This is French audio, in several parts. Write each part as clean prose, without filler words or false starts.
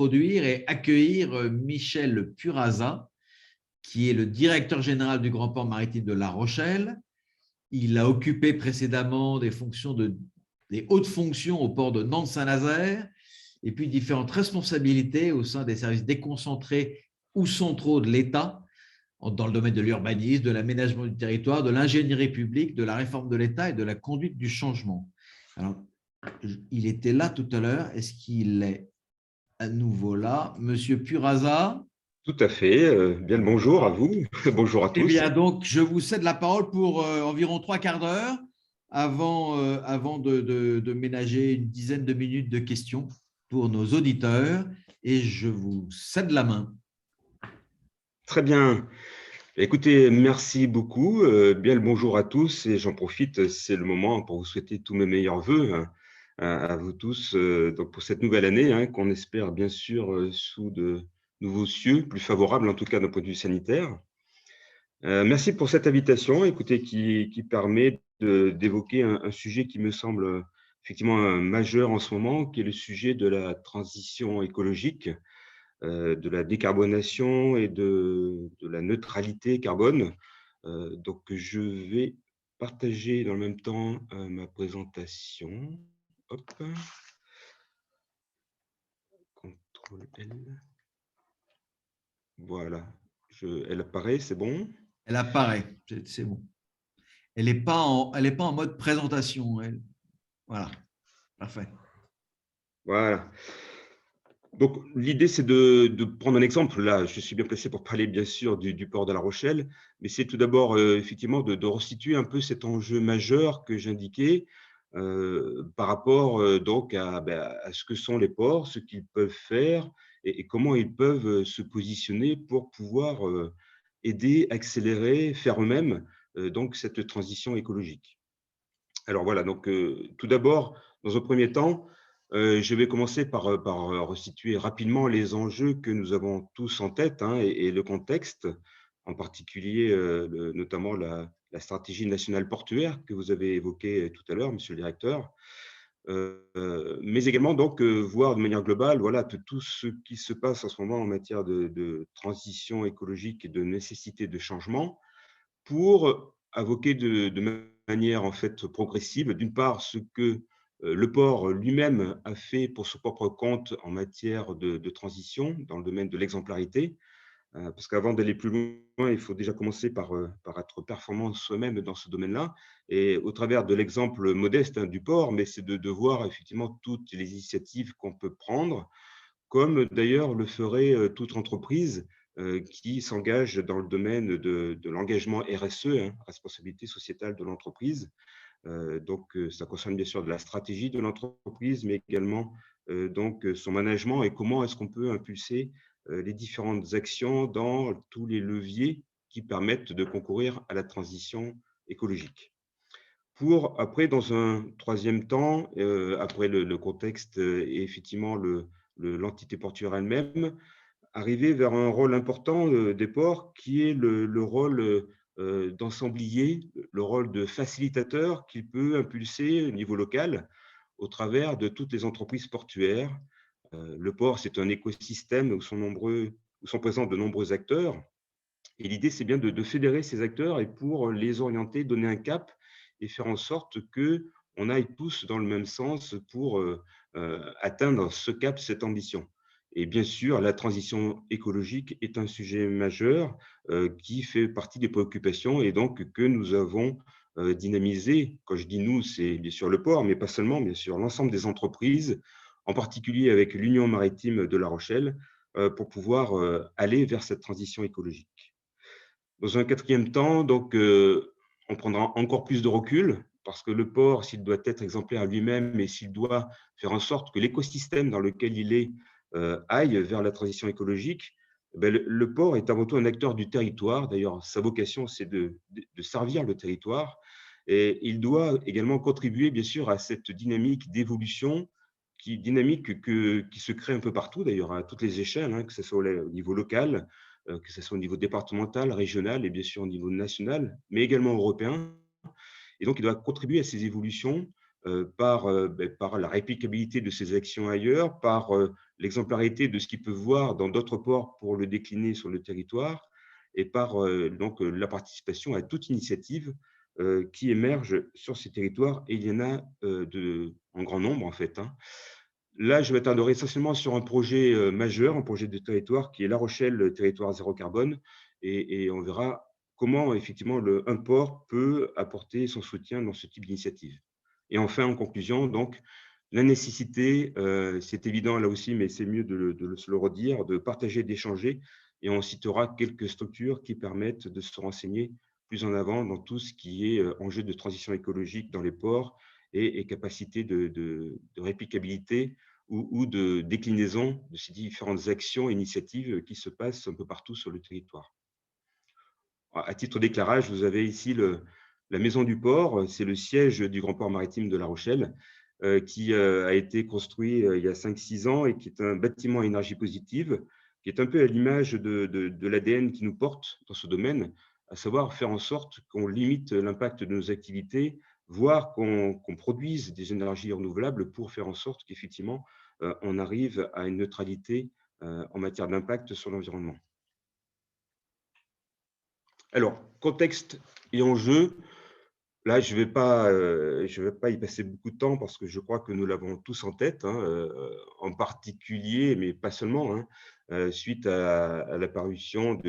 introduire et accueillir Michel Puraza, qui est le directeur général du Grand Port Maritime de La Rochelle. Il a occupé précédemment des hautes fonctions au port de Nantes-Saint-Nazaire et puis différentes responsabilités au sein des services déconcentrés ou centraux de l'État dans le domaine de l'urbanisme, de l'aménagement du territoire, de l'ingénierie publique, de la réforme de l'État et de la conduite du changement. Alors, il était là tout à l'heure. Est-ce qu'il est à nouveau là? Monsieur Puraza? Tout à fait. Bien le bonjour à vous. Bonjour à Eh tous. bien, donc, je vous cède la parole pour environ 3/4 d'heure avant de ménager une dizaine de minutes de questions pour nos auditeurs. Et je vous cède la main. Très bien. Écoutez, merci beaucoup. Bien le bonjour à tous. Et j'en profite, c'est le moment pour vous souhaiter tous mes meilleurs voeux hein, à vous tous donc pour cette nouvelle année hein, qu'on espère bien sûr sous de nouveaux cieux, plus favorables en tout cas d'un point de vue sanitaire. Merci pour cette invitation, écoutez, qui permet d'évoquer un sujet qui me semble effectivement majeur en ce moment, qui est le sujet de la transition écologique, de la décarbonation et de la neutralité carbone. Donc, je vais partager dans le même temps ma présentation. Hop. CTRL L. Voilà. Elle apparaît, c'est bon? Elle apparaît, c'est bon. Elle n'est pas en mode présentation. Voilà, parfait. Voilà. Donc, l'idée, c'est de prendre un exemple. Là, je suis bien placé pour parler, bien sûr, du port de La Rochelle, mais c'est tout d'abord, effectivement, de resituer un peu cet enjeu majeur que j'indiquais par rapport donc à ce que sont les ports, ce qu'ils peuvent faire et comment ils peuvent se positionner pour pouvoir aider, accélérer, faire eux-mêmes donc cette transition écologique. Alors voilà, donc tout d'abord, dans un premier temps, je vais commencer par resituer rapidement les enjeux que nous avons tous en tête hein, et le contexte, en particulier notamment la stratégie nationale portuaire que vous avez évoquée tout à l'heure, monsieur le directeur, mais également donc voir de manière globale voilà, tout ce qui se passe en ce moment en matière de transition écologique et de nécessité de changement pour invoquer de manière en fait progressive, d'une part, ce que le port lui-même a fait pour son propre compte en matière de transition dans le domaine de l'exemplarité, parce qu'avant d'aller plus loin, il faut déjà commencer par être performant soi-même dans ce domaine-là. Et au travers de l'exemple modeste hein, du port, mais c'est de voir effectivement toutes les initiatives qu'on peut prendre comme d'ailleurs le ferait toute entreprise qui s'engage dans le domaine de l'engagement RSE, hein, responsabilité sociétale de l'entreprise. Donc, ça concerne bien sûr de la stratégie de l'entreprise, mais également donc, son management et comment est-ce qu'on peut impulser les différentes actions dans tous les leviers qui permettent de concourir à la transition écologique. Pour après, dans un troisième temps, après le contexte et effectivement l'entité portuaire elle-même, arriver vers un rôle important des ports qui est le rôle d'ensemblier, le rôle de facilitateur qu'il peut impulser au niveau local au travers de toutes les entreprises portuaires. Le port, c'est un écosystème où sont présents de nombreux acteurs. Et l'idée, c'est bien de fédérer ces acteurs et pour les orienter, donner un cap et faire en sorte qu'on aille tous dans le même sens pour atteindre ce cap, cette ambition. Et bien sûr, la transition écologique est un sujet majeur qui fait partie des préoccupations et donc que nous avons dynamisé. Quand je dis nous, c'est bien sûr le port, mais pas seulement, bien sûr, l'ensemble des entreprises, en particulier avec l'Union maritime de La Rochelle, pour pouvoir aller vers cette transition écologique. Dans un quatrième temps, donc, on prendra encore plus de recul parce que le port, s'il doit être exemplaire lui-même et s'il doit faire en sorte que l'écosystème dans lequel il est aille vers la transition écologique, ben, le port est avant tout un acteur du territoire. D'ailleurs, sa vocation, c'est de servir le territoire. Et il doit également contribuer, bien sûr, à cette dynamique d'évolution, dynamique qui se crée un peu partout, d'ailleurs, à toutes les échelles, hein, que ce soit au niveau local, que ce soit au niveau départemental, régional et bien sûr au niveau national, mais également européen. Et donc, il doit contribuer à ces évolutions par la réplicabilité de ces actions ailleurs, par l'exemplarité de ce qu'ils peuvent voir dans d'autres ports pour le décliner sur le territoire, et par donc la participation à toute initiative qui émerge sur ces territoires, et il y en a en grand nombre en fait, hein. Là, je m'attarderai essentiellement sur un projet majeur, un projet de territoire qui est La Rochelle, territoire zéro carbone, et on verra comment effectivement un port peut apporter son soutien dans ce type d'initiative. Et enfin, en conclusion, donc, la nécessité, c'est évident là aussi, mais c'est mieux de se le redire, de partager, d'échanger, et on citera quelques structures qui permettent de se renseigner plus en avant dans tout ce qui est enjeu de transition écologique dans les ports, et capacité de réplicabilité ou de déclinaison de ces différentes actions et initiatives qui se passent un peu partout sur le territoire. À titre d'éclairage, vous avez ici la Maison du Port, c'est le siège du Grand Port Maritime de La Rochelle, qui a été construit il y a 5-6 ans, et qui est un bâtiment à énergie positive, qui est un peu à l'image de l'ADN qui nous porte dans ce domaine, à savoir faire en sorte qu'on limite l'impact de nos activités, voire qu'on produise des énergies renouvelables pour faire en sorte qu'effectivement, on arrive à une neutralité en matière d'impact sur l'environnement. Alors, contexte et enjeux, là, je vais pas y passer beaucoup de temps parce que je crois que nous l'avons tous en tête, hein, en particulier, mais pas seulement, hein, suite à la parution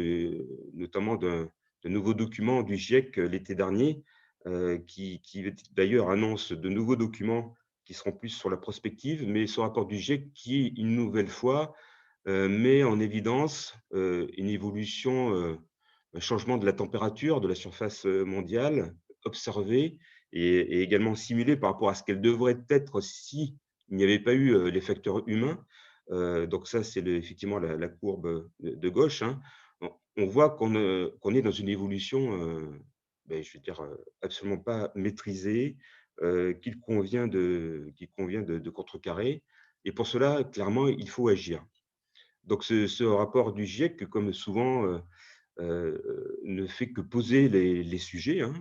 notamment de nouveaux documents du GIEC l'été dernier, qui d'ailleurs annonce de nouveaux documents qui seront plus sur la prospective, mais ce rapport du GIEC qui, une nouvelle fois, met en évidence une évolution, un changement de la température de la surface mondiale observée, et également simulée par rapport à ce qu'elle devrait être si il n'y avait pas eu les facteurs humains. Donc ça, c'est effectivement la courbe de gauche, hein. On voit qu'on est dans une évolution, je veux dire, absolument pas maîtrisée, qu'il convient de contrecarrer. Et pour cela, clairement, il faut agir. Donc ce rapport du GIEC, comme souvent, ne fait que poser les sujets, hein,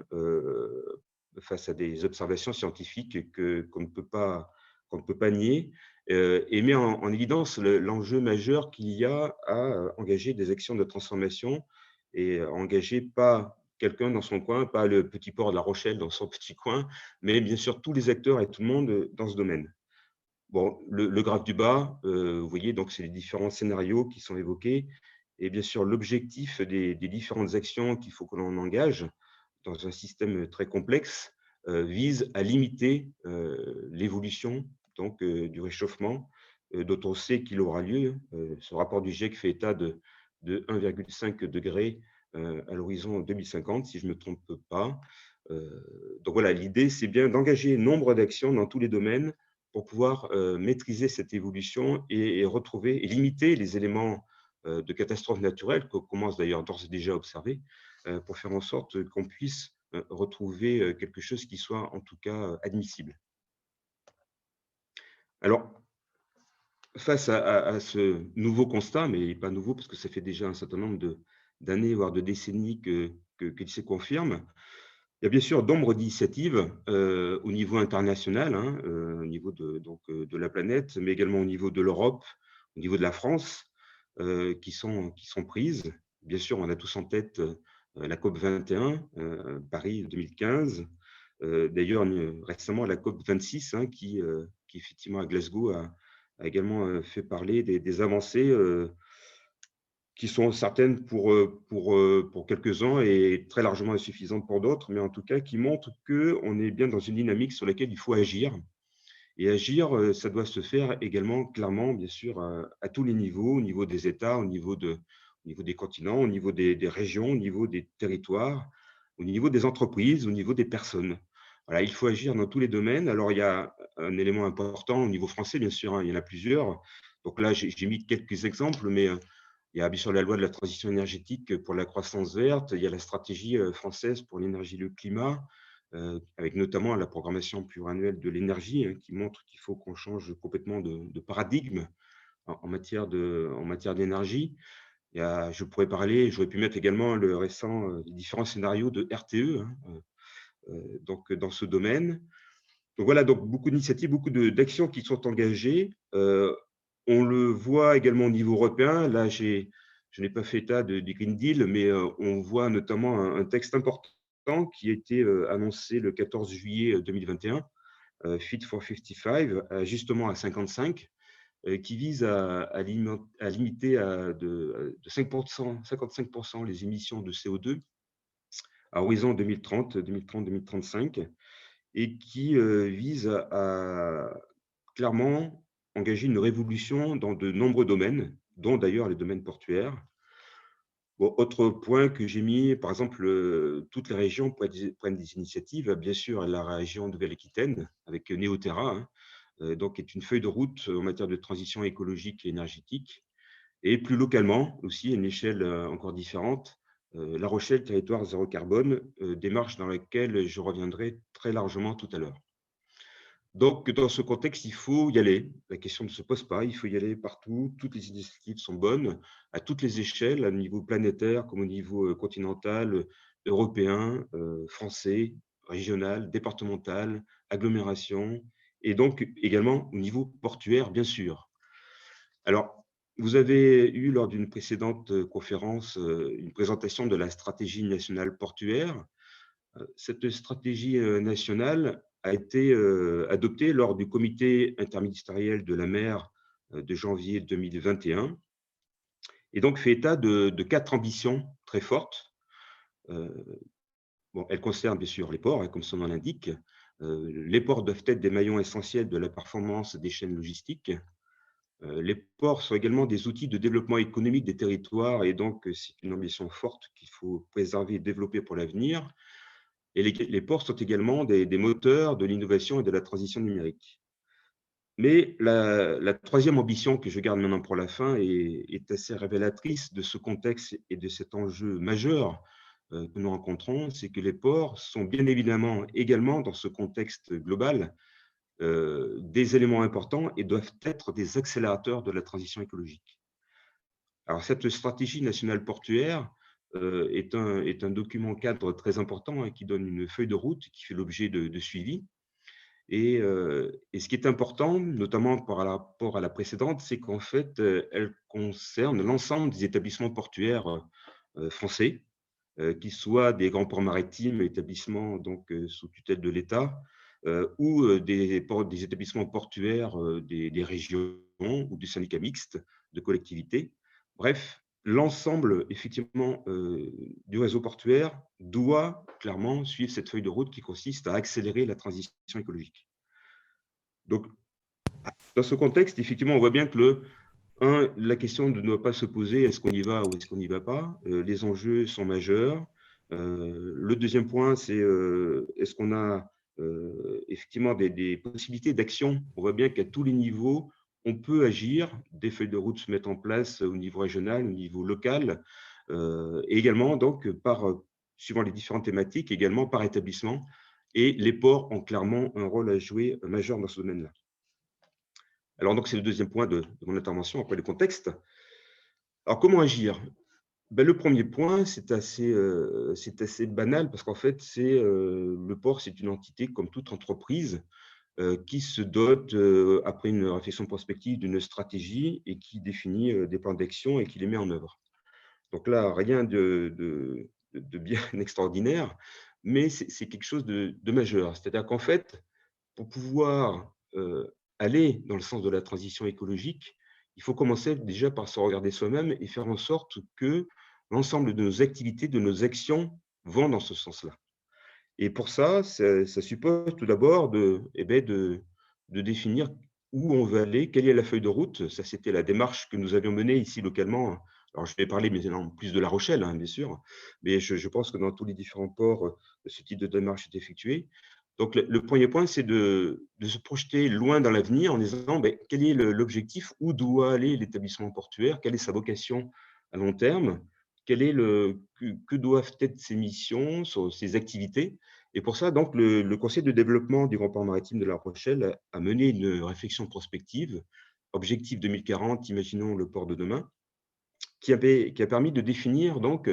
face à des observations scientifiques qu'on ne peut pas nier, et met en évidence l'enjeu majeur qu'il y a à engager des actions de transformation, et engager pas quelqu'un dans son coin, pas le petit port de La Rochelle dans son petit coin, mais bien sûr tous les acteurs et tout le monde dans ce domaine. Bon, le graphe du bas, vous voyez, donc c'est les différents scénarios qui sont évoqués, et bien sûr, l'objectif des différentes actions qu'il faut que l'on engage dans un système très complexe vise à limiter l'évolution donc du réchauffement, dont on sait qu'il aura lieu. Ce rapport du GIEC fait état de 1,5 degré à l'horizon 2050, si je ne me trompe pas. Donc voilà, l'idée, c'est bien d'engager nombre d'actions dans tous les domaines pour pouvoir maîtriser cette évolution, et retrouver et limiter les éléments de catastrophes naturelles qu'on commence d'ailleurs d'ores et déjà à observer, pour faire en sorte qu'on puisse retrouver quelque chose qui soit en tout cas admissible. Alors, face à ce nouveau constat, mais pas nouveau parce que ça fait déjà un certain nombre d'années, voire de décennies qu'il se confirme, il y a bien sûr nombre d'initiatives au niveau international, hein, au niveau de la planète, mais également au niveau de l'Europe, au niveau de la France, qui sont prises. Bien sûr, on a tous en tête la COP 21, Paris 2015. D'ailleurs, récemment, la COP 26, hein, qui effectivement à Glasgow a également fait parler des avancées qui sont certaines pour quelques-uns et très largement insuffisantes pour d'autres, mais en tout cas qui montrent qu'on est bien dans une dynamique sur laquelle il faut agir. Et agir, ça doit se faire également clairement, bien sûr, à tous les niveaux, au niveau des États, au niveau des continents, au niveau des régions, au niveau des territoires, au niveau des entreprises, au niveau des personnes. Voilà, il faut agir dans tous les domaines. Alors, il y a un élément important au niveau français, bien sûr, hein, il y en a plusieurs. Donc là, j'ai mis quelques exemples, mais il y a bien sûr la loi de la transition énergétique pour la croissance verte, il y a la stratégie française pour l'énergie et le climat, avec notamment la programmation pluriannuelle de l'énergie, hein, qui montre qu'il faut qu'on change complètement de paradigme en matière d'énergie. J'aurais pu mettre également les différents scénarios de RTE, hein, donc dans ce domaine. Donc voilà, donc beaucoup d'initiatives, beaucoup d'actions qui sont engagées. On le voit également au niveau européen. Là, je n'ai pas fait état du Green Deal, mais on voit notamment un texte important qui a été annoncé le 14 juillet 2021, Fit for 55, justement à 55, qui vise à limiter de 5%, 55% les émissions de CO2 à horizon 2030-2035, et qui vise à clairement engager une révolution dans de nombreux domaines, dont d'ailleurs les domaines portuaires. Bon, autre point que j'ai mis, par exemple, toutes les régions prennent des initiatives. Bien sûr, la région Nouvelle-Aquitaine, avec Néoterra, hein, donc, est une feuille de route en matière de transition écologique et énergétique. Et plus localement, aussi, à une échelle encore différente, La Rochelle, territoire zéro carbone, démarche dans laquelle je reviendrai très largement tout à l'heure. Donc, dans ce contexte, il faut y aller. La question ne se pose pas, il faut y aller partout. Toutes les initiatives sont bonnes, à toutes les échelles, au niveau planétaire comme au niveau continental, européen, français, régional, départemental, agglomération, et donc également au niveau portuaire, bien sûr. Alors, vous avez eu lors d'une précédente conférence une présentation de la stratégie nationale portuaire. Cette stratégie nationale a été adoptée lors du comité interministériel de la mer de janvier 2021, et donc fait état de 4 ambitions très fortes. Bon, elles concernent bien sûr les ports, hein, comme son nom l'indique. Les ports doivent être des maillons essentiels de la performance des chaînes logistiques. Les ports sont également des outils de développement économique des territoires, et donc c'est une ambition forte qu'il faut préserver et développer pour l'avenir. Et les ports sont également des moteurs de l'innovation et de la transition numérique. Mais la troisième ambition que je garde maintenant pour la fin est assez révélatrice de ce contexte et de cet enjeu majeur que nous rencontrons, c'est que les ports sont bien évidemment également dans ce contexte global des éléments importants et doivent être des accélérateurs de la transition écologique. Alors, cette stratégie nationale portuaire est un document cadre très important, hein, qui donne une feuille de route, qui fait l'objet de suivi. Et ce qui est important, notamment par rapport à la précédente, c'est qu'en fait, elle concerne l'ensemble des établissements portuaires français, qu'ils soient des grands ports maritimes, établissements donc sous tutelle de l'État, ou des établissements portuaires des régions ou des syndicats mixtes de collectivités. Bref, l'ensemble effectivement du réseau portuaire doit clairement suivre cette feuille de route qui consiste à accélérer la transition écologique. Donc, dans ce contexte, effectivement, on voit bien que la question ne doit pas se poser est-ce qu'on y va ou est-ce qu'on n'y va pas. Les enjeux sont majeurs. Le deuxième point, c'est est-ce qu'on a effectivement des possibilités d'action. On voit bien qu'à tous les niveaux, on peut agir. Des feuilles de route se mettent en place au niveau régional, au niveau local, et également, donc, suivant les différentes thématiques, également par établissement. Et les ports ont clairement un rôle à jouer majeur dans ce domaine-là. Alors, donc, c'est le deuxième point de mon intervention, après le contexte. Alors, comment agir? Ben, le premier point, c'est assez banal, parce qu'en fait, le port, c'est une entité comme toute entreprise qui se dote, après une réflexion prospective, d'une stratégie et qui définit des plans d'action et qui les met en œuvre. Donc là, rien de bien extraordinaire, mais c'est quelque chose de majeur. C'est-à-dire qu'en fait, pour pouvoir aller dans le sens de la transition écologique, il faut commencer déjà par se regarder soi-même et faire en sorte que l'ensemble de nos activités, de nos actions vont dans ce sens-là. Et pour ça, ça suppose tout d'abord de définir où on veut aller, quelle est la feuille de route. Ça, c'était la démarche que nous avions menée ici localement. Alors, je vais parler maintenant plus de La Rochelle, hein, bien sûr, mais je pense que dans tous les différents ports, ce type de démarche est effectué. Donc, le premier point, c'est de se projeter loin dans l'avenir en disant quel est l'objectif, où doit aller l'établissement portuaire, quelle est sa vocation à long terme, que doivent être ses missions, ses activités. Et pour ça, donc, le Conseil de développement du Grand Port Maritime de La Rochelle a mené une réflexion prospective, Objectif 2040, imaginons le port de demain, qui a permis de définir donc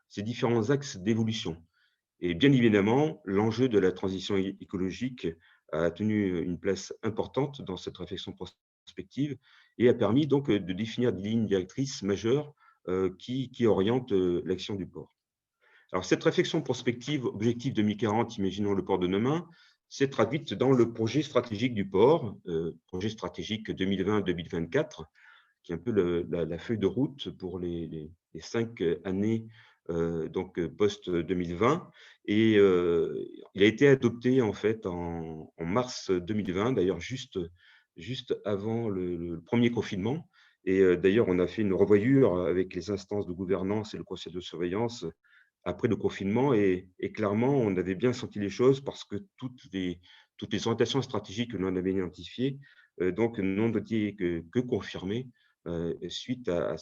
ces différents axes d'évolution. Et bien évidemment, l'enjeu de la transition écologique a tenu une place importante dans cette réflexion prospective. prospective et a permis donc de définir des lignes directrices majeures qui orientent l'action du port. Alors, cette réflexion prospective, objectif 2040, imaginons le port de demain, s'est traduite dans le projet stratégique du port, projet stratégique 2020-2024, qui est un peu la feuille de route pour les 5 années donc post-2020. Et il a été adopté en fait en mars 2020, d'ailleurs juste avant le premier confinement. Et d'ailleurs, on a fait une revoyure avec les instances de gouvernance et le conseil de surveillance après le confinement, et clairement, on avait bien senti les choses parce que toutes les orientations stratégiques que l'on avait identifiées donc n'ont été que confirmées suite à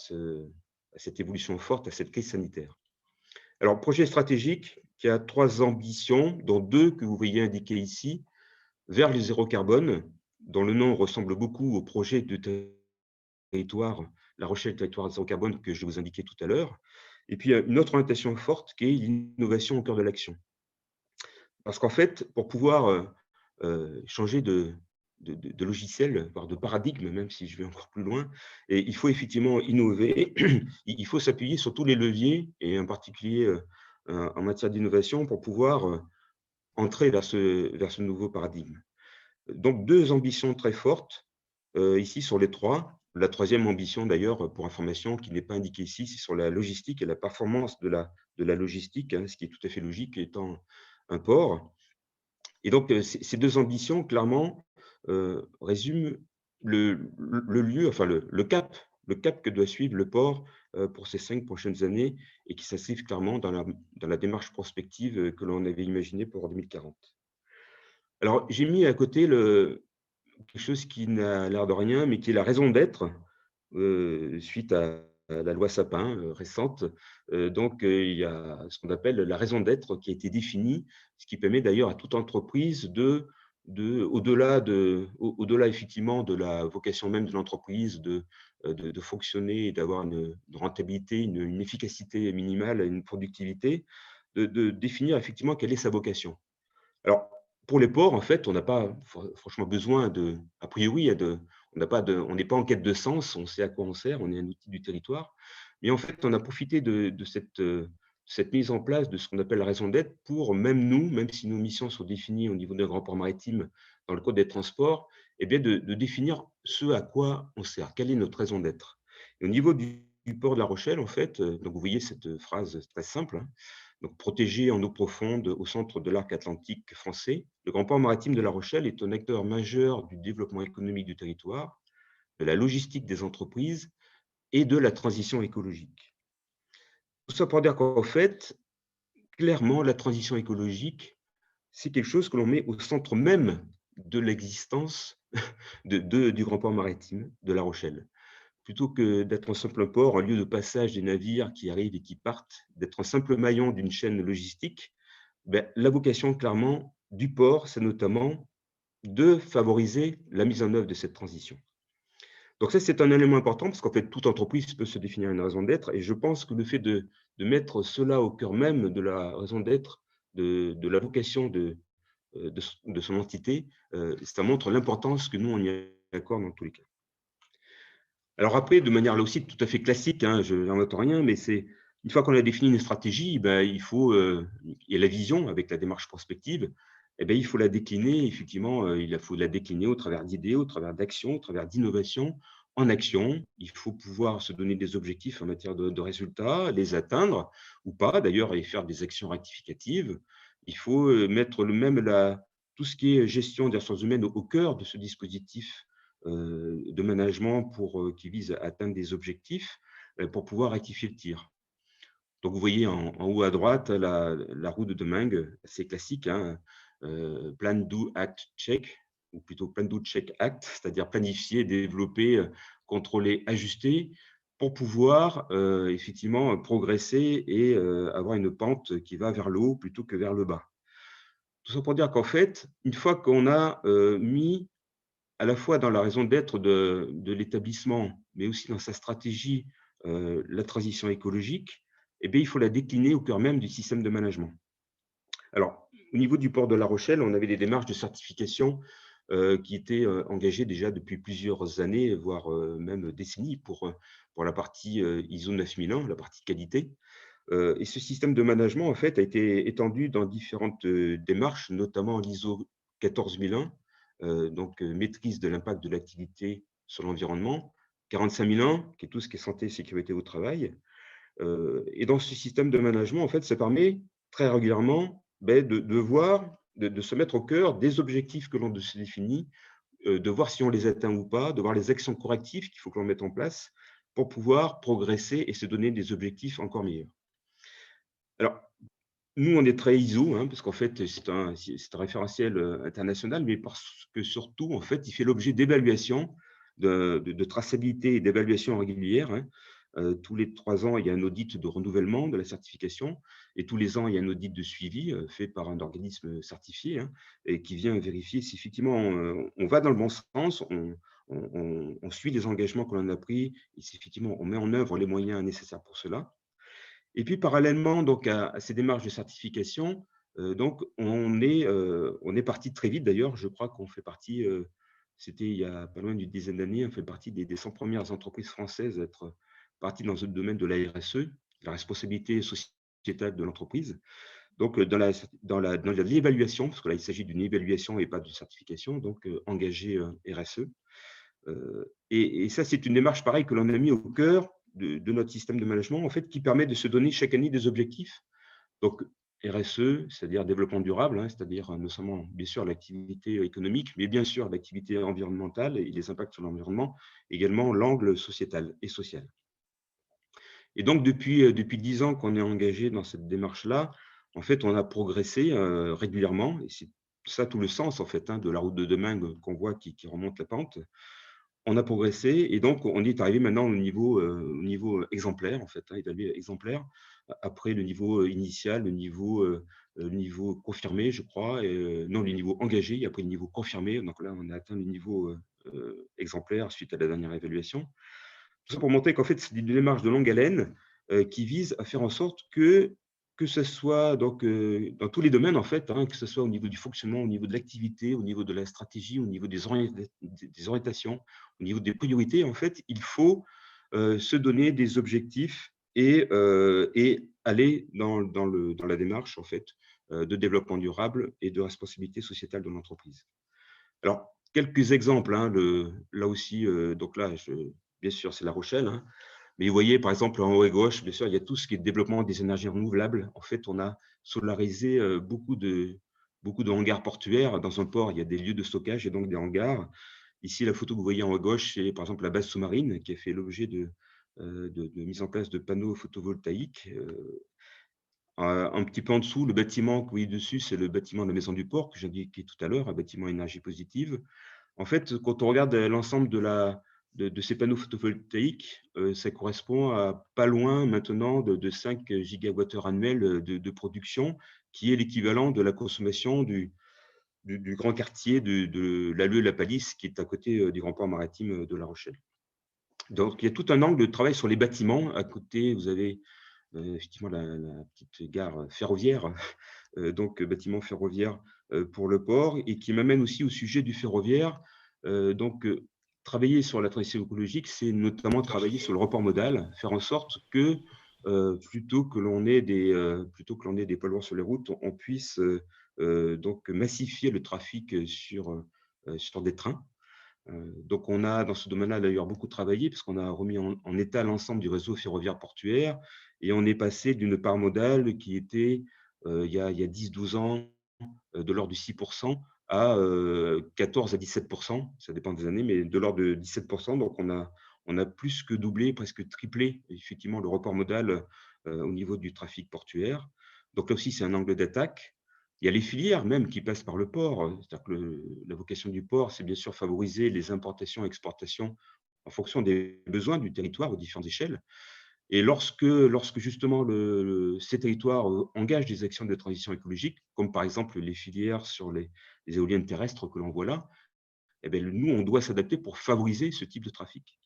cette évolution forte, à cette crise sanitaire. Alors, projet stratégique qui a 3 ambitions, dont 2 que vous voyez indiquées ici, vers le zéro carbone, dont le nom ressemble beaucoup au projet de territoire, La Rochelle territoire zéro carbone que je vous indiquais tout à l'heure. Et puis, une autre orientation forte qui est l'innovation au cœur de l'action. Parce qu'en fait, pour pouvoir changer de logiciel, voire de paradigme, même si je vais encore plus loin, et il faut effectivement innover, il faut s'appuyer sur tous les leviers, et en particulier en matière d'innovation, pour pouvoir entrer vers ce nouveau paradigme. Donc, 2 ambitions très fortes, ici sur les 3. La 3e ambition, d'ailleurs, pour information, qui n'est pas indiquée ici, c'est sur la logistique et la performance de la logistique, ce qui est tout à fait logique étant un port. Et donc, ces 2 ambitions, clairement, résument le lieu, enfin le cap que doit suivre le port pour ces 5 prochaines années, et qui s'inscrivent clairement dans la démarche prospective que l'on avait imaginée pour 2040. Alors, j'ai mis à côté quelque chose qui n'a l'air de rien, mais qui est la raison d'être, suite à la loi Sapin récente. Donc, il y a ce qu'on appelle la raison d'être qui a été définie, ce qui permet d'ailleurs à toute entreprise au-delà effectivement de la vocation même de l'entreprise, de fonctionner et d'avoir une rentabilité, une efficacité minimale, une productivité, de définir effectivement quelle est sa vocation. Alors, pour les ports, en fait, on n'a pas franchement besoin a priori, on n'est pas en quête de sens, on sait à quoi on sert, on est un outil du territoire. Mais en fait, on a profité de cette mise en place de ce qu'on appelle la raison d'être pour même nous, même si nos missions sont définies au niveau d'un grand port maritime dans le code des transports, eh bien de définir ce à quoi on sert, quelle est notre raison d'être. Et au niveau du port de La Rochelle, en fait, donc vous voyez cette phrase très simple, hein, donc protégé en eau profonde au centre de l'arc atlantique français, le grand port maritime de La Rochelle est un acteur majeur du développement économique du territoire, de la logistique des entreprises et de la transition écologique. Tout ça pour dire qu'en fait, clairement, la transition écologique, c'est quelque chose que l'on met au centre même de l'existence du grand port maritime de La Rochelle. Plutôt que d'être un simple port, un lieu de passage des navires qui arrivent et qui partent, d'être un simple maillon d'une chaîne logistique, la vocation clairement du port, c'est notamment de favoriser la mise en œuvre de cette transition. Donc ça, c'est un élément important parce qu'en fait, toute entreprise peut se définir une raison d'être, et je pense que le fait de mettre cela au cœur même de la raison d'être, de la vocation de son entité, ça montre l'importance que nous, on y accorde dans tous les cas. Alors après, de manière là aussi tout à fait classique, hein, je n'invente rien, mais c'est une fois qu'on a défini une stratégie, il faut, et la vision avec la démarche prospective, il faut la décliner, effectivement, il faut la décliner au travers d'idées, au travers d'actions, au travers d'innovations, en action. Il faut pouvoir se donner des objectifs en matière de résultats, les atteindre ou pas, d'ailleurs, et faire des actions rectificatives. Il faut mettre tout ce qui est gestion des ressources humaines au cœur de ce dispositif de management qui vise à atteindre des objectifs pour pouvoir rectifier le tir. Donc, vous voyez en haut à droite la roue de Deming, assez classique, hein, Plan, Do, Act, Check, ou plutôt Plan, Do, Check, Act, c'est-à-dire planifier, développer, contrôler, ajuster, pour pouvoir effectivement progresser et avoir une pente qui va vers le haut plutôt que vers le bas. Tout ça pour dire qu'en fait, une fois qu'on a mis à la fois dans la raison d'être de l'établissement, mais aussi dans sa stratégie, la transition écologique, il faut la décliner au cœur même du système de management. Alors, au niveau du port de La Rochelle, on avait des démarches de certification qui était engagé déjà depuis plusieurs années, voire même décennies pour la partie ISO 9001, la partie qualité. Et ce système de management, en fait, a été étendu dans différentes démarches, notamment l'ISO 14001, maîtrise de l'impact de l'activité sur l'environnement, 45001, qui est tout ce qui est santé et sécurité au travail. Et dans ce système de management, en fait, ça permet très régulièrement de voir, de se mettre au cœur des objectifs que l'on se définit, de voir si on les atteint ou pas, de voir les actions correctives qu'il faut que l'on mette en place pour pouvoir progresser et se donner des objectifs encore meilleurs. Alors, nous, on est très ISO, hein, parce qu'en fait, c'est un référentiel international, mais parce que surtout, en fait, il fait l'objet d'évaluations, de traçabilité et d'évaluation régulière, hein. Tous les 3 ans, il y a un audit de renouvellement de la certification, et tous les ans, il y a un audit de suivi fait par un organisme certifié, hein, et qui vient vérifier si effectivement on va dans le bon sens, on suit les engagements que l'on a pris, et si effectivement on met en œuvre les moyens nécessaires pour cela. Et puis, parallèlement donc, à ces démarches de certification, on est parti très vite d'ailleurs. Je crois qu'on fait partie, c'était il y a pas loin d'une dizaine d'années, on fait partie des 100 premières entreprises françaises à être parties dans le domaine de la RSE, la responsabilité sociétale de l'entreprise. Donc, dans l'évaluation, parce que là, il s'agit d'une évaluation et pas de certification, donc engagée RSE. Et ça, c'est une démarche pareille que l'on a mis au cœur de notre système de management, en fait, qui permet de se donner chaque année des objectifs. Donc, RSE, c'est-à-dire développement durable, hein, c'est-à-dire non seulement, bien sûr, l'activité économique, mais bien sûr, l'activité environnementale et les impacts sur l'environnement, également l'angle sociétal et social. Et donc, depuis 10 ans qu'on est engagé dans cette démarche-là, en fait, on a progressé régulièrement, et c'est ça tout le sens, en fait, hein, de la route de demain qu'on voit qui remonte la pente. On a progressé et donc on est arrivé maintenant au niveau exemplaire, en fait, hein, établi exemplaire, après le niveau initial, le niveau confirmé, je crois, et non, le niveau engagé et après le niveau confirmé. Donc là, on a atteint le niveau exemplaire suite à la dernière évaluation. Tout ça pour montrer qu'en fait, c'est une démarche de longue haleine qui vise à faire en sorte que ce soit donc, dans tous les domaines, en fait, hein, que ce soit au niveau du fonctionnement, au niveau de l'activité, au niveau de la stratégie, au niveau des orientations, au niveau des priorités, en fait, il faut se donner des objectifs et aller dans la démarche, en fait, de développement durable et de responsabilité sociétale de l'entreprise. Alors, quelques exemples, hein, là aussi, donc là, bien sûr, c'est La Rochelle, hein, mais vous voyez, par exemple, en haut à gauche, bien sûr, il y a tout ce qui est développement des énergies renouvelables. En fait, on a solarisé beaucoup de hangars portuaires. Dans un port, il y a des lieux de stockage et donc des hangars. Ici, la photo que vous voyez en haut à gauche, c'est par exemple la base sous-marine qui a fait l'objet de mise en place de panneaux photovoltaïques. Un petit peu en dessous, le bâtiment que vous voyez dessus, c'est le bâtiment de la Maison du Port que j'indiquais tout à l'heure, un bâtiment énergie positive. En fait, quand on regarde l'ensemble de ces panneaux photovoltaïques, ça correspond à pas loin maintenant de 5 gigawattheures annuels de production, qui est l'équivalent de la consommation du grand quartier de l'Alleux-la Palisse, qui est à côté du grand port maritime de La Rochelle. Donc, il y a tout un angle de travail sur les bâtiments. À côté, vous avez effectivement la petite gare ferroviaire, donc bâtiment ferroviaire pour le port, et qui m'amène aussi au sujet du ferroviaire. Travailler sur la transition écologique, c'est notamment travailler sur le report modal, faire en sorte que plutôt que l'on ait des poids lourds sur les routes, on puisse donc massifier le trafic sur des trains. Donc, on a dans ce domaine-là d'ailleurs beaucoup travaillé parce qu'on a remis en état l'ensemble du réseau ferroviaire portuaire et on est passé d'une part modale qui était il y a 10-12 ans de l'ordre de 6% à 14 à 17%, ça dépend des années, mais de l'ordre de 17%. Donc, on a plus que doublé, presque triplé effectivement le report modal au niveau du trafic portuaire. Donc là aussi, c'est un angle d'attaque. Il y a les filières même qui passent par le port. C'est-à-dire que la vocation du port, c'est bien sûr favoriser les importations et exportations en fonction des besoins du territoire aux différentes échelles. Et lorsque justement ces territoires engagent des actions de transition écologique, comme par exemple les filières sur les éoliennes terrestres que l'on voit là, eh bien, nous, on doit s'adapter pour favoriser ce type de trafic.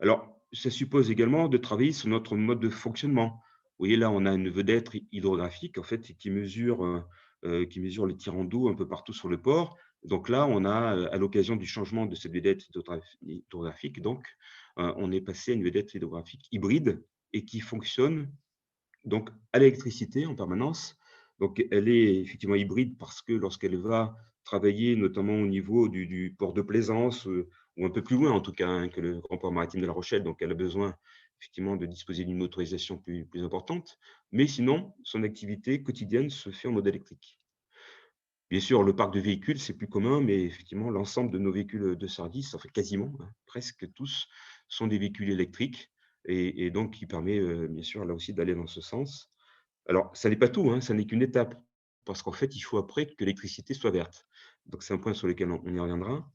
Alors, ça suppose également de travailler sur notre mode de fonctionnement. Vous voyez là, on a une vedette hydrographique en fait qui mesure les tirants d'eau un peu partout sur le port. Donc là, on a, à l'occasion du changement de cette vedette hydrographique, donc, on est passé à une vedette hydrographique hybride et qui fonctionne donc à l'électricité en permanence. Donc elle est effectivement hybride parce que lorsqu'elle va travailler notamment au niveau du port de plaisance, ou un peu plus loin en tout cas, hein, que le grand port maritime de La Rochelle, donc elle a besoin effectivement de disposer d'une motorisation plus importante. Mais sinon, son activité quotidienne se fait en mode électrique. Bien sûr, le parc de véhicules, c'est plus commun, mais effectivement, l'ensemble de nos véhicules de service, en fait quasiment, hein, presque tous, sont des véhicules électriques et donc qui permet, bien sûr, là aussi, d'aller dans ce sens. Alors, ça n'est pas tout, hein, ça n'est qu'une étape, parce qu'en fait, il faut après que l'électricité soit verte. Donc c'est un point sur lequel on y reviendra.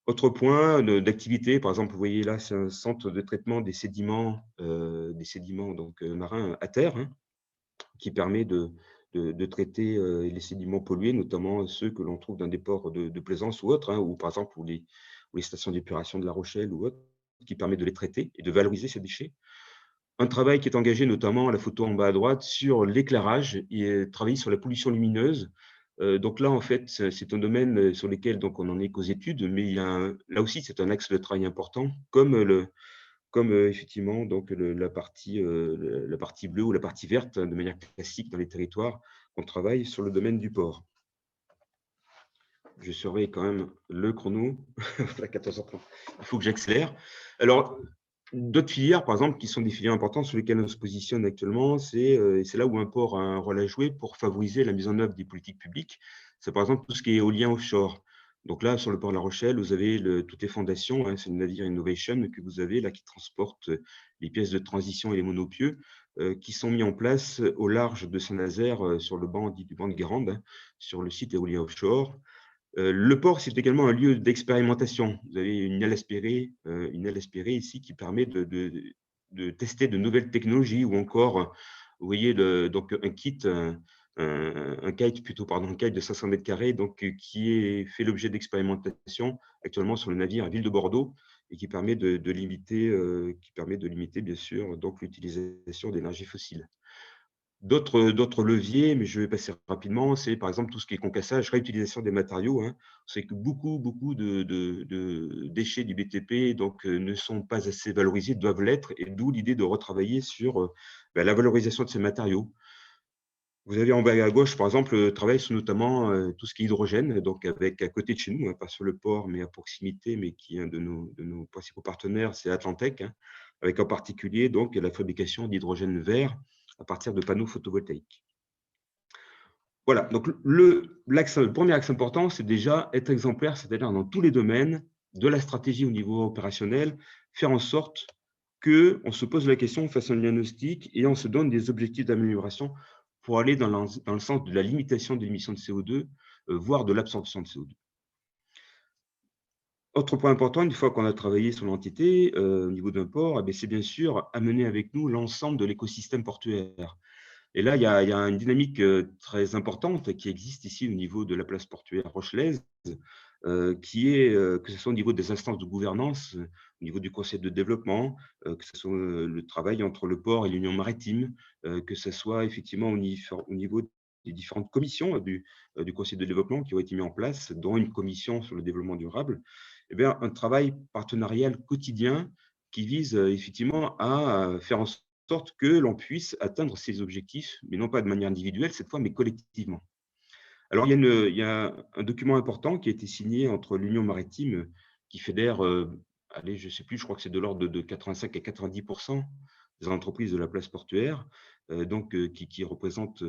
Autre point d'activité, par exemple, vous voyez là, c'est un centre de traitement des sédiments donc marins à terre, hein, qui permet de traiter, les sédiments pollués, notamment ceux que l'on trouve dans des ports de plaisance ou autres, hein, ou par exemple, ou les stations d'épuration de La Rochelle ou autres, qui permet de les traiter et de valoriser ces déchets. Un travail qui est engagé notamment, à la photo en bas à droite, sur l'éclairage et travailler sur la pollution lumineuse. Donc là, en fait, c'est un domaine sur lequel donc on n'en est qu'aux études, mais il y a là aussi, c'est un axe de travail important, comme effectivement donc la partie bleue ou la partie verte, hein, de manière classique dans les territoires, on travaille sur le domaine du port. Je surveille quand même le chrono, à 14h30. Il faut que j'accélère. Alors, d'autres filières, par exemple, qui sont des filières importantes sur lesquelles on se positionne actuellement, c'est là où un port a un rôle à jouer pour favoriser la mise en œuvre des politiques publiques. C'est par exemple tout ce qui est éolien offshore. Donc là, sur le port de La Rochelle, vous avez toutes les fondations, hein, c'est le navire Innovation que vous avez là qui transporte les pièces de transition et les monopieux, qui sont mis en place au large de Saint-Nazaire, sur le banc dit du banc de Guérande, hein, sur le site éolien offshore. Le port, c'est également un lieu d'expérimentation. Vous avez une aile aspirée ici qui permet de tester de nouvelles technologies ou encore, vous voyez, donc un kite plutôt, pardon, un kite de 500 mètres carrés, donc, qui fait l'objet d'expérimentation actuellement sur le navire à Ville de Bordeaux et qui permet de limiter, bien sûr, donc l'utilisation d'énergie fossile. D'autres leviers, mais je vais passer rapidement, c'est par exemple tout ce qui est concassage, réutilisation des matériaux, hein. C'est que beaucoup de déchets du BTP donc, ne sont pas assez valorisés, doivent l'être, et d'où l'idée de retravailler sur la valorisation de ces matériaux. Vous avez en bas à gauche, par exemple, le travail sur notamment tout ce qui est hydrogène, donc avec à côté de chez nous, hein, pas sur le port, mais à proximité, mais qui est un de nos principaux partenaires, c'est Atlantec, hein, avec en particulier donc la fabrication d'hydrogène vert à partir de panneaux photovoltaïques. Voilà, donc le premier axe important, c'est déjà être exemplaire, c'est-à-dire dans tous les domaines de la stratégie au niveau opérationnel, faire en sorte qu'on se pose la question, on fasse un diagnostic et on se donne des objectifs d'amélioration pour aller dans le sens de la limitation des émissions de CO2, voire de l'absorption de CO2. Autre point important, une fois qu'on a travaillé sur l'entité, au niveau d'un port, c'est bien sûr amener avec nous l'ensemble de l'écosystème portuaire. Et là, il y a une dynamique très importante qui existe ici au niveau de la place portuaire rochelaise, qui est, que ce soit au niveau des instances de gouvernance, au niveau du conseil de développement, que ce soit le travail entre le port et l'union maritime, que ce soit effectivement au niveau des différentes commissions du conseil de développement qui ont été mis en place, dont une commission sur le développement durable, eh bien, un travail partenarial quotidien qui vise effectivement à faire en sorte que l'on puisse atteindre ces objectifs, mais non pas de manière individuelle cette fois, mais collectivement. Alors, il y a un document important qui a été signé entre l'Union maritime, qui fédère, allez, je ne sais plus, je crois que c'est de l'ordre de 85 à 90% des entreprises de la place portuaire, donc qui représente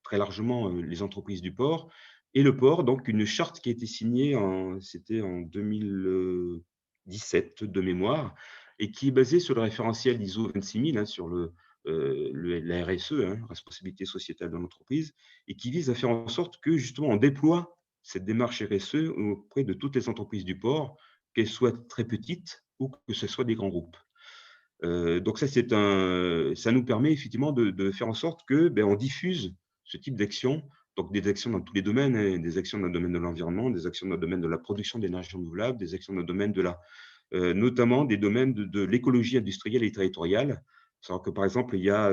très largement les entreprises du port. Et le port, donc une charte qui a été signée, c'était en 2017 de mémoire, et qui est basée sur le référentiel ISO 26000, hein, sur la RSE, hein, responsabilité sociétale de l'entreprise, et qui vise à faire en sorte que justement on déploie cette démarche RSE auprès de toutes les entreprises du port, qu'elles soient très petites ou que ce soit des grands groupes. Donc ça nous permet effectivement de faire en sorte que on diffuse ce type d'action, donc des actions dans tous les domaines, hein, des actions dans le domaine de l'environnement, des actions dans le domaine de la production d'énergie renouvelable, des actions dans le domaine notamment des domaines de l'écologie industrielle et territoriale. Savoir que par exemple, il y a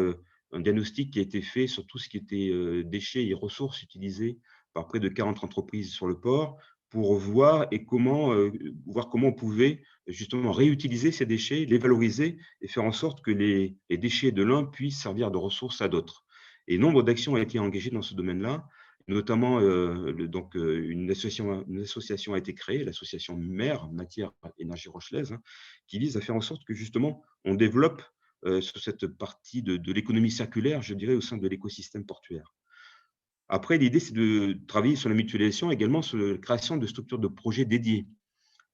un diagnostic qui a été fait sur tout ce qui était déchets et ressources utilisées par près de 40 entreprises sur le port, pour voir comment on pouvait justement réutiliser ces déchets, les valoriser et faire en sorte que les déchets de l'un puissent servir de ressources à d'autres. Et nombre d'actions ont été engagées dans ce domaine-là, notamment une association a été créée, l'association MAIR, Matière Énergie Rochelaise, hein, qui vise à faire en sorte que justement on développe sur cette partie de l'économie circulaire, je dirais, au sein de l'écosystème portuaire. Après, l'idée, c'est de travailler sur la mutualisation, également sur la création de structures de projets dédiées.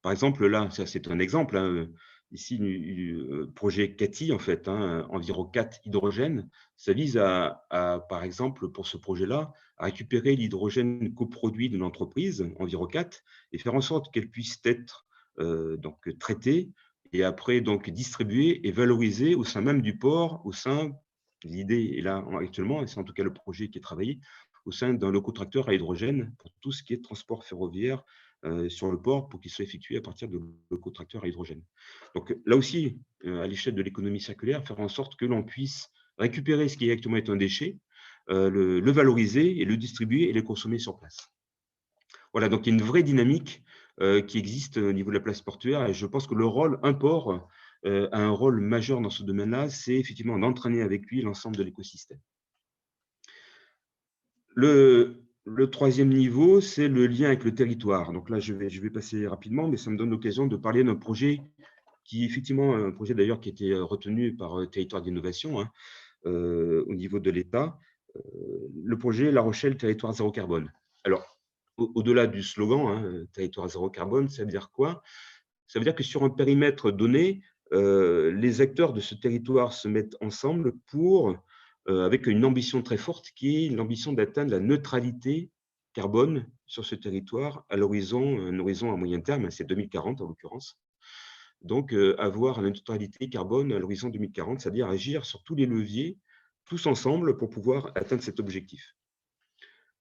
Par exemple, là, ça c'est un exemple, hein, ici, le projet CATI, en fait, hein, Enviro4 hydrogène, ça vise par exemple, pour ce projet-là, à récupérer l'hydrogène coproduit de l'entreprise Enviro4 et faire en sorte qu'elle puisse être donc traitée et après donc distribuée et valorisée au sein même du port, l'idée est là actuellement, et c'est en tout cas le projet qui est travaillé, au sein d'un locotracteur à hydrogène pour tout ce qui est transport ferroviaire sur le port pour qu'il soit effectué à partir de locotracteurs à hydrogène. Donc là aussi, à l'échelle de l'économie circulaire, faire en sorte que l'on puisse récupérer ce qui actuellement est un déchet, le valoriser et le distribuer et le consommer sur place. Voilà, donc il y a une vraie dynamique qui existe au niveau de la place portuaire et je pense que un port a un rôle majeur dans ce domaine-là, c'est effectivement d'entraîner avec lui l'ensemble de l'écosystème. Le troisième niveau, c'est le lien avec le territoire. Donc là, je vais passer rapidement, mais ça me donne l'occasion de parler d'un projet qui est effectivement un projet d'ailleurs qui a été retenu par Territoire d'innovation hein, au niveau de l'État, le projet La Rochelle, territoire zéro carbone. Alors, au-delà du slogan, hein, territoire zéro carbone, ça veut dire quoi? Ça veut dire que sur un périmètre donné, les acteurs de ce territoire se mettent ensemble avec une ambition très forte qui est l'ambition d'atteindre la neutralité carbone sur ce territoire à un horizon à moyen terme, c'est 2040 en l'occurrence. Donc, avoir la neutralité carbone à l'horizon 2040, c'est-à-dire agir sur tous les leviers, tous ensemble, pour pouvoir atteindre cet objectif.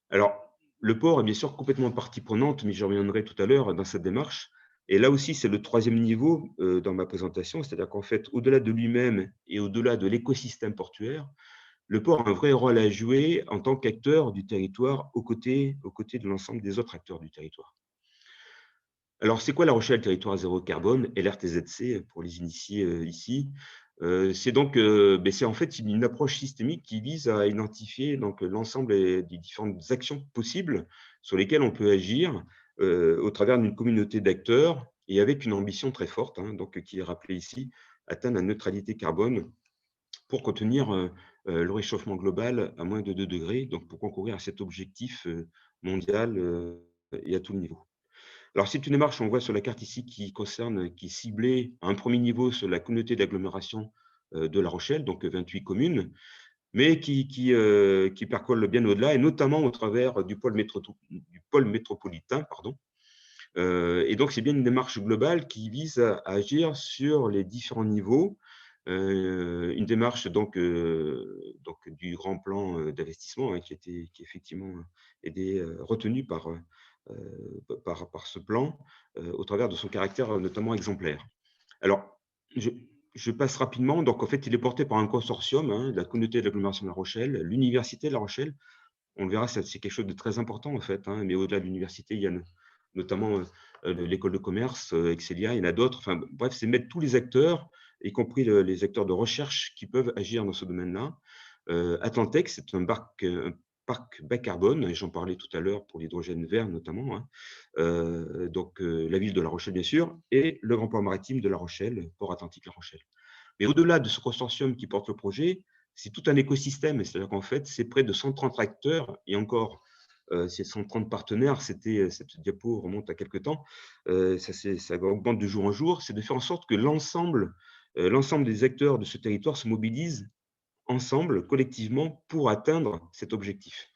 Alors, le port est bien sûr complètement partie prenante, mais j'y reviendrai tout à l'heure dans cette démarche. Et là aussi, c'est le troisième niveau dans ma présentation, c'est-à-dire qu'en fait, au-delà de lui-même et au-delà de l'écosystème portuaire, le port a un vrai rôle à jouer en tant qu'acteur du territoire aux côtés de l'ensemble des autres acteurs du territoire. Alors, c'est quoi La Rochelle, territoire zéro carbone, LRTZC, pour les initiés ici? C'est donc, c'est en fait une approche systémique qui vise à identifier donc l'ensemble des différentes actions possibles sur lesquelles on peut agir au travers d'une communauté d'acteurs et avec une ambition très forte, hein, donc qui est rappelée ici, atteindre la neutralité carbone pour contenir le réchauffement global à moins de 2 degrés, donc pour concourir à cet objectif mondial et à tout niveau. Alors, c'est une démarche, on voit sur la carte ici, qui est ciblée à un premier niveau sur la communauté d'agglomération de La Rochelle, donc 28 communes, mais qui percole bien au-delà, et notamment au travers du pôle métropolitain. Pardon. Et donc, c'est bien une démarche globale qui vise à agir sur les différents niveaux, une démarche donc du grand plan d'investissement hein, qui est effectivement retenu par ce plan au travers de son caractère notamment exemplaire. Alors, je passe rapidement. Donc, en fait, il est porté par un consortium, hein, la communauté d'agglomération de La Rochelle, l'université de La Rochelle. On le verra, c'est quelque chose de très important, en fait. Hein, mais au-delà de l'université, il y a notamment l'école de commerce, Excelia, il y en a d'autres. Enfin, bref, c'est mettre tous les acteurs, y compris les acteurs de recherche qui peuvent agir dans ce domaine-là. Atlantex, c'est un parc bas carbone, et j'en parlais tout à l'heure pour l'hydrogène vert notamment, hein. Donc la ville de La Rochelle bien sûr, et le grand port maritime de La Rochelle, port Atlantique La Rochelle. Mais au-delà de ce consortium qui porte le projet, c'est tout un écosystème, c'est-à-dire qu'en fait, c'est près de 130 acteurs, et encore, ces 130 partenaires, cette diapo remonte à quelques temps, ça augmente de jour en jour, c'est de faire en sorte que l'ensemble des acteurs de ce territoire se mobilisent ensemble, collectivement, pour atteindre cet objectif.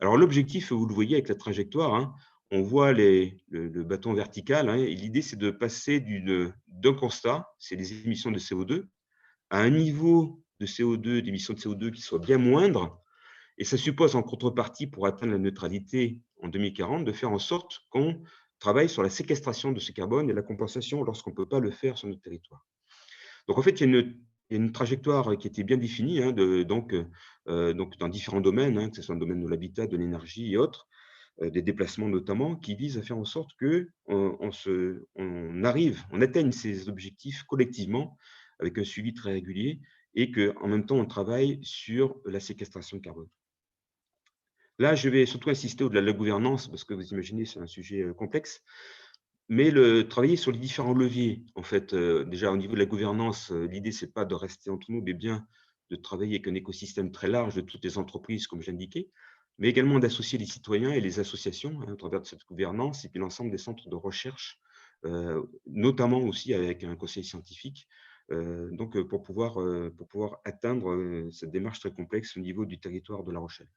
Alors l'objectif, vous le voyez avec la trajectoire, hein, on voit le bâton vertical, hein, et l'idée c'est de passer d'un constat, c'est les émissions de CO2, à un niveau de CO2, d'émissions de CO2 qui soit bien moindre, et ça suppose en contrepartie, pour atteindre la neutralité en 2040, de faire en sorte qu'on travaille sur la séquestration de ce carbone et la compensation lorsqu'on ne peut pas le faire sur notre territoire. Donc, en fait, il y a une trajectoire qui était bien définie, hein, donc dans différents domaines, hein, que ce soit dans le domaine de l'habitat, de l'énergie et autres. des déplacements notamment, qui visent à faire en sorte on atteigne ces objectifs collectivement avec un suivi très régulier et qu'en même temps, on travaille sur la séquestration de carbone. Là, je vais surtout insister au-delà de la gouvernance, parce que vous imaginez, c'est un sujet complexe, mais travailler sur les différents leviers. En fait, déjà au niveau de la gouvernance, l'idée, c'est pas de rester entre nous, mais bien de travailler avec un écosystème très large de toutes les entreprises, comme j'ai indiqué, mais également d'associer les citoyens et les associations hein, au travers de cette gouvernance, et puis l'ensemble des centres de recherche, notamment aussi avec un conseil scientifique, pour pouvoir atteindre cette démarche très complexe au niveau du territoire de La Rochelle.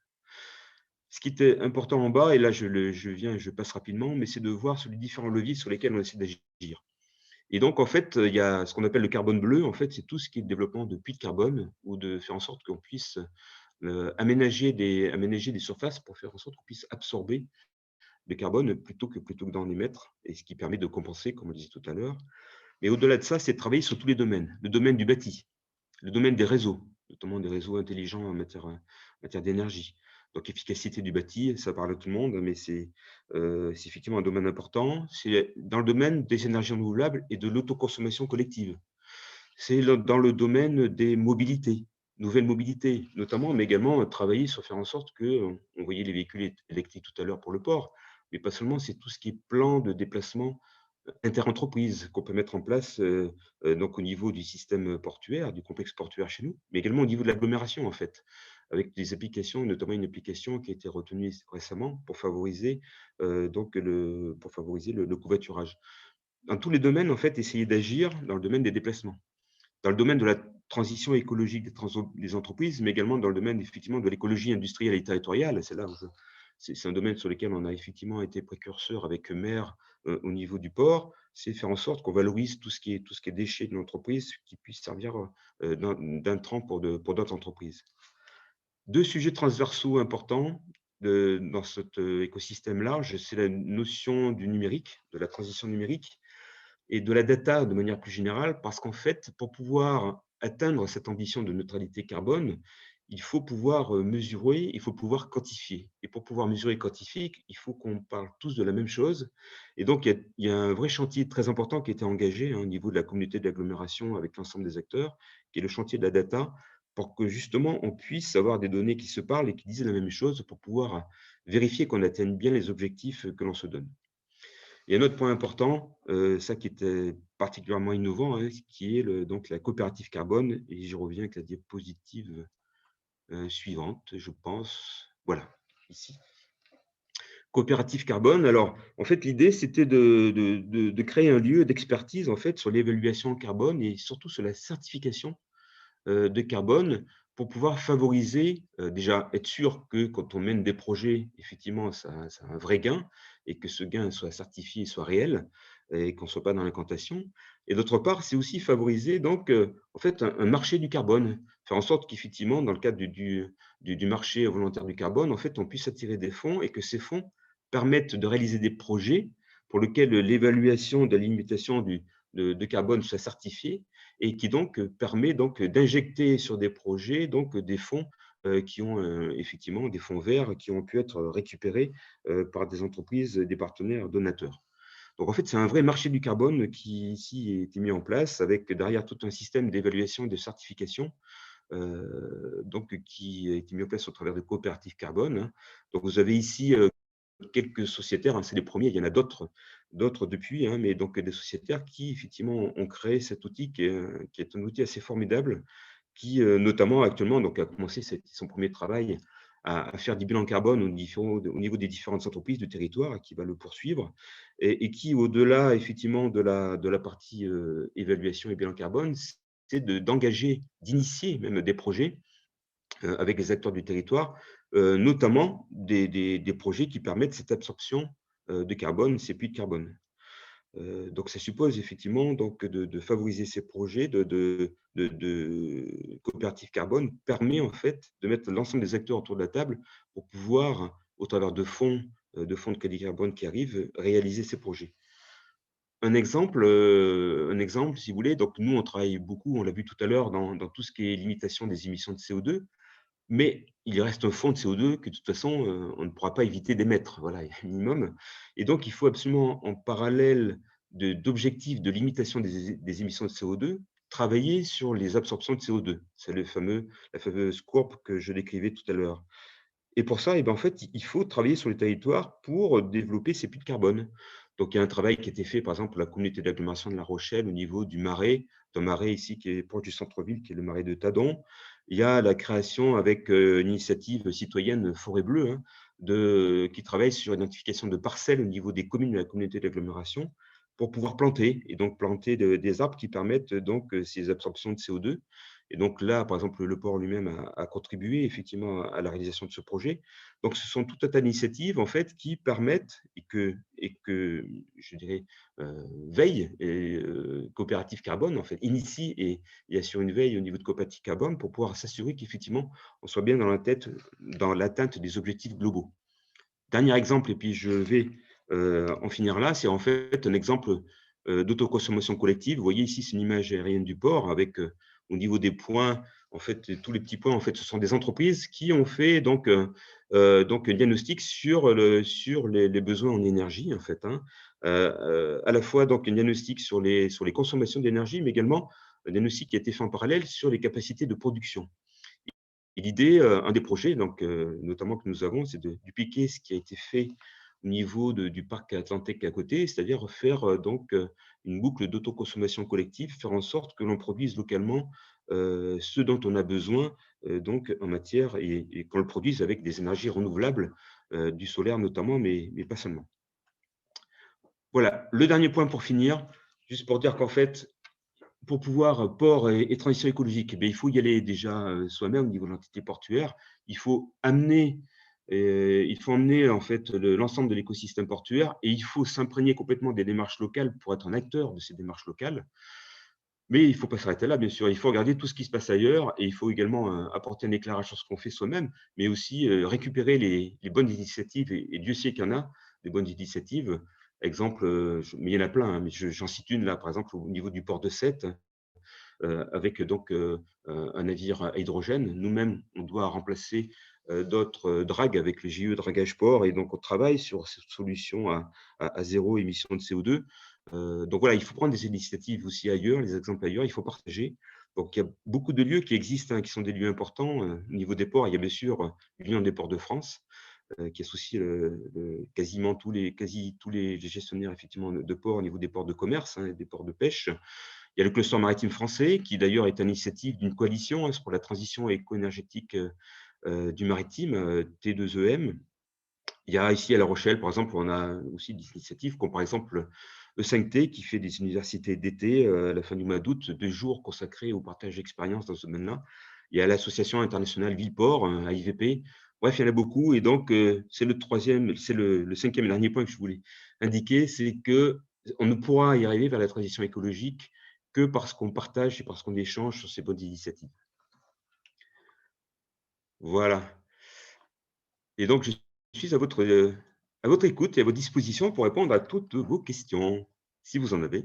Ce qui était important en bas, et là je passe rapidement, mais c'est de voir sur les différents leviers sur lesquels on essaie d'agir. Et donc, en fait, il y a ce qu'on appelle le carbone bleu. En fait, c'est tout ce qui est le développement de puits de carbone ou de faire en sorte qu'on puisse aménager des surfaces pour faire en sorte qu'on puisse absorber le carbone plutôt que d'en émettre, et ce qui permet de compenser, comme on le disait tout à l'heure. Mais au-delà de ça, c'est de travailler sur tous les domaines. Le domaine du bâti, le domaine des réseaux, notamment des réseaux intelligents en matière d'énergie. Donc, efficacité du bâti, ça parle à tout le monde, mais c'est effectivement un domaine important. C'est dans le domaine des énergies renouvelables et de l'autoconsommation collective. C'est dans le domaine des mobilités, nouvelles mobilités notamment, mais également travailler sur faire en sorte que, on voyait les véhicules électriques tout à l'heure pour le port, mais pas seulement, c'est tout ce qui est plan de déplacement interentreprises qu'on peut mettre en place donc au niveau du système portuaire, du complexe portuaire chez nous, mais également au niveau de l'agglomération en fait, avec des applications, notamment une application qui a été retenue récemment pour favoriser le covoiturage. Dans tous les domaines, en fait, essayer d'agir dans le domaine des déplacements, dans le domaine de la transition écologique des entreprises, mais également dans le domaine effectivement de l'écologie industrielle et territoriale. C'est là où c'est un domaine sur lequel on a effectivement été précurseur avec Maire au niveau du port, c'est faire en sorte qu'on valorise tout ce qui est déchets de l'entreprise qui puisse servir d'intrant pour d'autres entreprises. Deux sujets transversaux importants dans cet écosystème large, c'est la notion du numérique, de la transition numérique, et de la data de manière plus générale, parce qu'en fait, pour pouvoir atteindre cette ambition de neutralité carbone, il faut pouvoir mesurer, il faut pouvoir quantifier. Et pour pouvoir mesurer et quantifier, il faut qu'on parle tous de la même chose. Et donc, il y a un vrai chantier très important qui a été engagé hein, au niveau de la communauté d'agglomération avec l'ensemble des acteurs, qui est le chantier de la data, pour que justement on puisse avoir des données qui se parlent et qui disent la même chose pour pouvoir vérifier qu'on atteigne bien les objectifs que l'on se donne. Il y a un autre point important, ça qui était particulièrement innovant, hein, qui est donc la coopérative carbone, et j'y reviens avec la diapositive suivante, je pense. Voilà, ici. Coopérative carbone. Alors, en fait, l'idée, c'était de créer un lieu d'expertise en fait, sur l'évaluation carbone et surtout sur la certification de carbone pour pouvoir favoriser, déjà être sûr que quand on mène des projets, effectivement, ça a un vrai gain et que ce gain soit certifié, soit réel et qu'on ne soit pas dans l'incantation. Et d'autre part, c'est aussi favoriser donc, en fait, un marché du carbone, faire en sorte qu'effectivement, dans le cadre du marché volontaire du carbone, en fait, on puisse attirer des fonds et que ces fonds permettent de réaliser des projets pour lesquels l'évaluation de la limitation de carbone soit certifiée et qui donc permet donc d'injecter sur des projets donc des fonds qui ont effectivement des fonds verts qui ont pu être récupérés par des entreprises, des partenaires donateurs. Donc en fait, c'est un vrai marché du carbone qui ici a été mis en place avec derrière tout un système d'évaluation et de certification donc qui a été mis en place au travers de coopératives carbone, hein. Donc vous avez ici quelques sociétaires, hein, c'est les premiers, il y en a d'autres depuis, hein, mais donc des sociétaires qui effectivement ont créé cet outil qui est un outil assez formidable, qui notamment actuellement donc, a commencé son premier travail à faire du bilan carbone au niveau des différentes entreprises du territoire, et qui va le poursuivre, et qui, au-delà effectivement de la partie évaluation et bilan carbone, c'est d'engager, d'initier même des projets avec les acteurs du territoire, notamment des projets qui permettent cette absorption de carbone, ces puits de carbone. Donc, ça suppose effectivement donc, de favoriser ces projets de coopérative carbone, permet en fait de mettre l'ensemble des acteurs autour de la table pour pouvoir, au travers de fonds de crédit carbone qui arrivent, réaliser ces projets. Un exemple, si vous voulez, donc nous, on travaille beaucoup, on l'a vu tout à l'heure, dans tout ce qui est limitation des émissions de CO2. mais il reste un fond de CO2 que de toute façon, on ne pourra pas éviter d'émettre. Voilà, il y a un minimum. Et donc, il faut absolument, en parallèle d'objectifs de limitation des émissions de CO2, travailler sur les absorptions de CO2. C'est la fameuse courbe que je décrivais tout à l'heure. Et pour ça, en fait, il faut travailler sur les territoires pour développer ces puits de carbone. Donc, il y a un travail qui a été fait, par exemple, pour la communauté d'agglomération de La Rochelle au niveau du marais, d'un marais ici qui est proche du centre-ville, qui est le marais de Tadon. Il y a la création avec une initiative citoyenne Forêt Bleue, hein, qui travaille sur l'identification de parcelles au niveau des communes de la communauté d'agglomération pour pouvoir planter, et donc planter des arbres qui permettent donc ces absorptions de CO2. Et donc là, par exemple, le port lui-même a contribué effectivement à la réalisation de ce projet. Donc, ce sont tout un tas d'initiatives en fait qui permettent et que je dirais veillent et Coopérative Carbone en fait initie et assure une veille au niveau de Coopérative Carbone pour pouvoir s'assurer qu'effectivement on soit bien dans l'atteinte des objectifs globaux. Dernier exemple, et puis je vais en finir là, c'est en fait un exemple d'autoconsommation collective. Vous voyez ici, c'est une image aérienne du port avec au niveau des points, en fait, tous les petits points, en fait, ce sont des entreprises qui ont fait donc un diagnostic sur les besoins en énergie, en fait, hein. À la fois donc un diagnostic sur les consommations d'énergie, mais également un diagnostic qui a été fait en parallèle sur les capacités de production. Et l'idée, un des projets, donc, notamment que nous avons, c'est de dupliquer ce qui a été fait au niveau du parc Atlantique à côté, c'est-à-dire faire une boucle d'autoconsommation collective, faire en sorte que l'on produise localement ce dont on a besoin donc en matière et qu'on le produise avec des énergies renouvelables, du solaire notamment, mais pas seulement. Voilà, le dernier point pour finir, juste pour dire qu'en fait, pour pouvoir port et transition écologique, il faut y aller déjà soi-même au niveau de l'entité portuaire. Il faut amener, il faut emmener en fait l'ensemble de l'écosystème portuaire et il faut s'imprégner complètement des démarches locales pour être un acteur de ces démarches locales. Mais il ne faut pas s'arrêter là, bien sûr. Il faut regarder tout ce qui se passe ailleurs et il faut également apporter un éclairage sur ce qu'on fait soi-même, mais aussi récupérer les bonnes initiatives et Dieu sait qu'il y en a, des bonnes initiatives. Exemple, mais il y en a plein, hein, mais j'en cite une là, par exemple, au niveau du port de Sète, avec donc un navire à hydrogène. Nous-mêmes, on doit remplacer d'autres dragues avec le JE Dragage Port et donc on travaille sur cette solution à zéro émission de CO2. Donc voilà, il faut prendre des initiatives aussi ailleurs, les exemples ailleurs, il faut partager. Donc il y a beaucoup de lieux qui existent, hein, qui sont des lieux importants. Au niveau des ports, il y a bien sûr l'Union des ports de France, qui associe quasiment quasi tous les gestionnaires effectivement de ports au niveau des ports de commerce, hein, et des ports de pêche. Il y a le cluster maritime français, qui d'ailleurs est à l'initiative d'une coalition, hein, pour la transition éco-énergétique du maritime, T2EM. Il y a ici à La Rochelle, par exemple, on a aussi des initiatives comme par exemple E5T qui fait des universités d'été à la fin du mois d'août, 2 jours consacrés au partage d'expériences dans ce domaine-là. Il y a l'association internationale Villeport, AIVP. Bref, il y en a beaucoup. Et donc, c'est le cinquième et dernier point que je voulais indiquer, c'est que on ne pourra y arriver vers la transition écologique que parce qu'on partage et parce qu'on échange sur ces bonnes initiatives. Voilà. Et donc, je suis à votre écoute et à votre disposition pour répondre à toutes vos questions, si vous en avez.